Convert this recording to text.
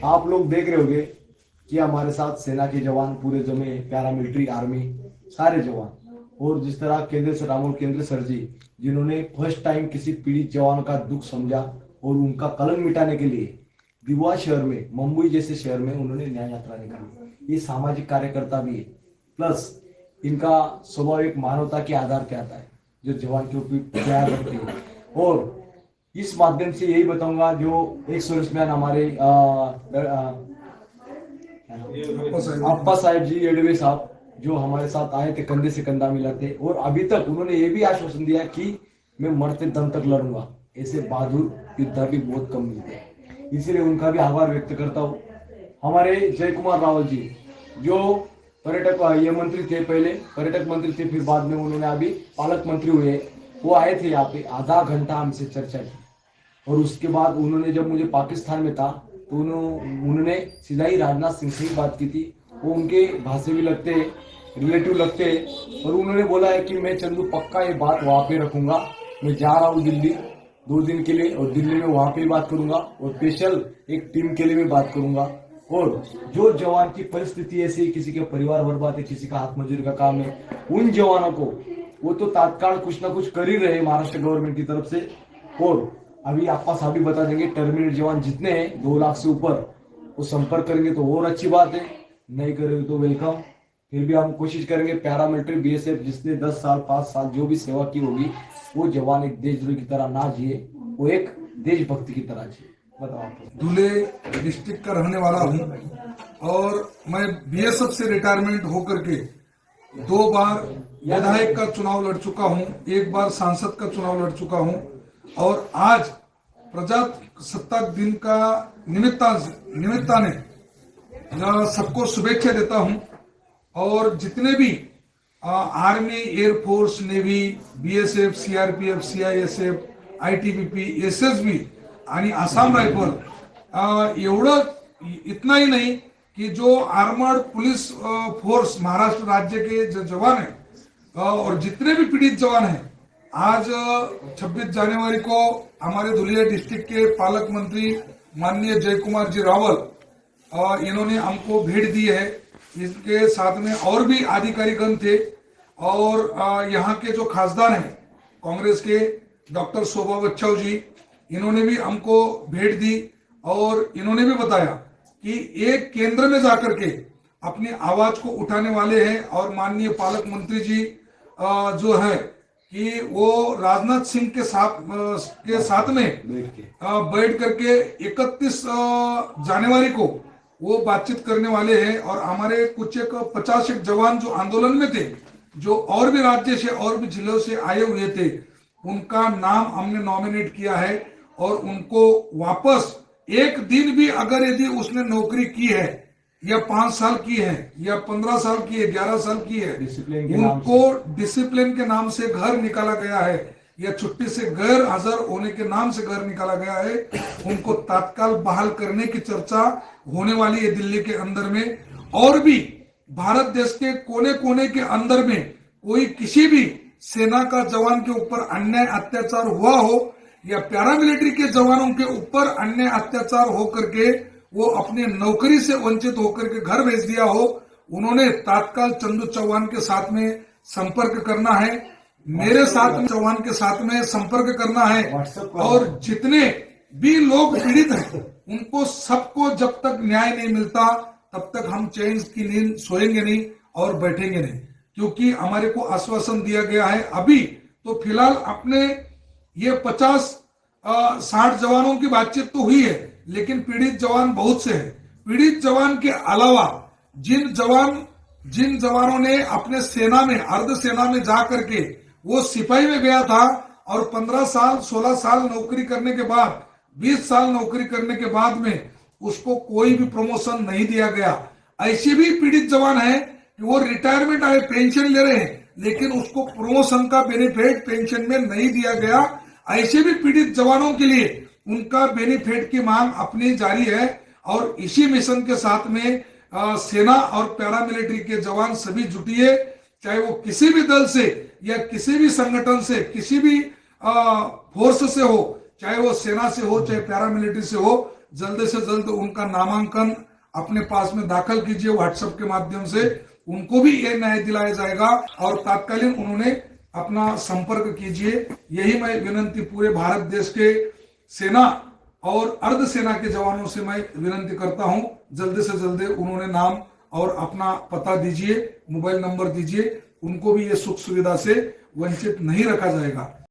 आप लोग देख रहे होंगे कि हमारे साथ सेना के जवान पूरे जमे, पैरामिलिट्री आर्मी सारे जवान, और जिस तरह केंद्र सर रामोल केंद्र सर जी जिन्होंने फर्स्ट टाइम किसी पीड़ित जवान का दुख समझा और उनका कलंक मिटाने के लिए दिवा शहर में, मुंबई जैसे शहर में उन्होंने न्याय यात्रा निकाली। ये सामाजिक कार्यकर्ता भी है, प्लस इनका स्वभाव एक मानवता के आधार पे आता है जो जवान के ऊपर प्यार रखते हैं। और इस माध्यम से यही बताऊंगा, जो एक सर्विसमैन हमारे अप्पा साहेब जी एडवे साहब जो हमारे साथ आए थे, कंधे से कंधा मिलाते, और अभी तक उन्होंने ये भी आश्वासन दिया कि मैं मरते दम तक लड़ूंगा। ऐसे बहादुर योद्धा भी बहुत कम मिलते हैं, इसलिए उनका भी आभार व्यक्त करता हूँ। हमारे जय कुमार रावल जी जो पर्यटक ये मंत्री थे, पहले पर्यटक मंत्री थे, फिर बाद में उन्होंने अभी पालक मंत्री हुए, वो आए थे यहाँ पे, आधा घंटा हमसे चर्चा की। और उसके बाद उन्होंने, जब मुझे पाकिस्तान में था तो उन्होंने सीधा ही राजनाथ सिंह से ही बात की थी। वो उनके भाषा भी लगते, रिलेटिव लगते, और उन्होंने बोला है कि मैं चंदू पक्का ये बात वहां पे रखूंगा, मैं जा रहा हूँ दिल्ली 2 दिन के लिए, और दिल्ली में वहां पे बात करूंगा, और स्पेशल एक टीम के लिए भी बात करूंगा। और जो जवान की परिस्थिति ऐसी, किसी के परिवार बर्बाद है, किसी का हाथ मजदूरी का काम है, उन जवानों को वो तो तत्काल कुछ ना कुछ कर ही रहे महाराष्ट्र गवर्नमेंट की तरफ से। और अभी आपका साहब भी बता देंगे, टर्मिनेट जवान जितने हैं 2 लाख से ऊपर, वो संपर्क करेंगे तो और अच्छी बात है, नहीं करेंगे तो वेलकम। फिर भी हम कोशिश करेंगे, पैरामिलिट्री बीएसएफ जिसने 10 साल 5 साल जो भी सेवा की होगी, वो जवान एक देशद्रोही की तरह ना जिए, वो एक देशभक्ति की तरह जिए। बताओ। धुले डिस्ट्रिक्ट का रहने वाला हूं और मैं बीएसएफ से रिटायरमेंट होकर के 2 बार विधायक का चुनाव लड़ चुका हूं, 1 बार सांसद का चुनाव लड़ चुका हूं, और आज प्रजासत्ताक दिन का निमित्ताने सबको शुभेच्छा देता हूं। और जितने भी army, air force, navy, BSF, CRPF, CISF, ITBP, SSB आणि आसाम रायफल, एवढं इतना ही नहीं कि जो आर्मर्ड पुलिस फोर्स महाराष्ट्र राज्य के जो जवान हैं और जितने भी पीड़ित जवान हैं, आज 26 जनवरी को हमारे धुलिया डिस्ट्रिक्ट के पालक मंत्री माननीय जय कुमार जी रावल इन्होंने हमको भेंट दी है। इसके साथ में और भी अधिकारीगण थे, और यहाँ के जो खासदार हैं कांग्रेस के डॉक्टर शोभा बच्चन जी, इन्होंने भी हमको भेंट दी, और इन्होंने भी बताया कि एक केंद्र में जाकर के अपनी आवाज को उठाने वाले हैं। और माननीय पालक मंत्री जी जो है कि वो राजनाथ सिंह के साथ में बैठ करके 31 जनवरी को वो बातचीत करने वाले हैं। और हमारे कुछ 50 जवान जो आंदोलन में थे, जो और भी राज्य से और भी जिलों से आए हुए थे, उनका नाम हमने नॉमिनेट किया है, और उनको वापस एक दिन भी अगर यदि उसने नौकरी की है, या 5 साल की है, या 15 साल की है, 11 साल की है, उनको डिसिप्लिन के नाम से घर निकाला गया है, या छुट्टी से गैर हाजिर होने के नाम से घर निकाला गया है, उनको तत्काल बहाल करने की चर्चा होने वाली है दिल्ली के अंदर में। और भी भारत देश के कोने कोने के अंदर में कोई किसी भी सेना का जवान के ऊपर अन्याय अत्याचार हुआ हो, या पैरामिलिट्री के जवानों के ऊपर अन्याय अत्याचार हो करके वो अपनी नौकरी से वंचित होकर के घर भेज दिया हो, उन्होंने तत्काल चंदू चौहान के साथ में संपर्क करना है, मेरे साथ में चौहान के साथ में संपर्क करना है। और जितने भी लोग पीड़ित हैं उनको सबको जब तक न्याय नहीं मिलता तब तक हम चैन की नींद सोएंगे नहीं और बैठेंगे नहीं, क्योंकि हमारे को आश्वासन दिया गया है। अभी तो फिलहाल अपने ये 50-60 जवानों की बातचीत तो हुई है, लेकिन पीड़ित जवान बहुत से हैं। पीड़ित जवान के अलावा जिन जवानों ने अपने सेना में, अर्ध सेना में जा करके वो सिपाही में गया था, और 15 साल 16 साल नौकरी करने के बाद, 20 साल नौकरी करने के बाद में उसको कोई भी प्रमोशन नहीं दिया गया। ऐसे भी पीड़ित जवान हैं कि वो रिटायरमेंट आए, पेंशन ले रहे हैं, लेकिन उसको प्रमोशन का बेनिफिट पेंशन में नहीं दिया गया। ऐसे भी पीड़ित जवानों के लिए उनका बेनिफिट की मांग अपनी जारी है। और इसी मिशन के साथ में सेना और पैरामिलिट्री के जवान सभी जुटिए, चाहे वो किसी भी दल से या किसी भी संगठन से, किसी भी फोर्स से हो, चाहे वो सेना से हो, चाहे पैरामिलिट्री से हो, जल्द से जल्द उनका नामांकन अपने पास में दाखिल कीजिए व्हाट्सएप के माध्यम से, उनको भी ये न्याय दिलाया जाएगा और तात्कालीन उन्होंने अपना संपर्क कीजिए। यही मैं विनंती पूरे भारत देश के सेना और अर्धसेना के जवानों से मैं विनंती करता हूं, जल्द से जल्द उन्होंने नाम और अपना पता दीजिए, मोबाइल नंबर दीजिए, उनको भी ये सुख सुविधा से वंचित नहीं रखा जाएगा।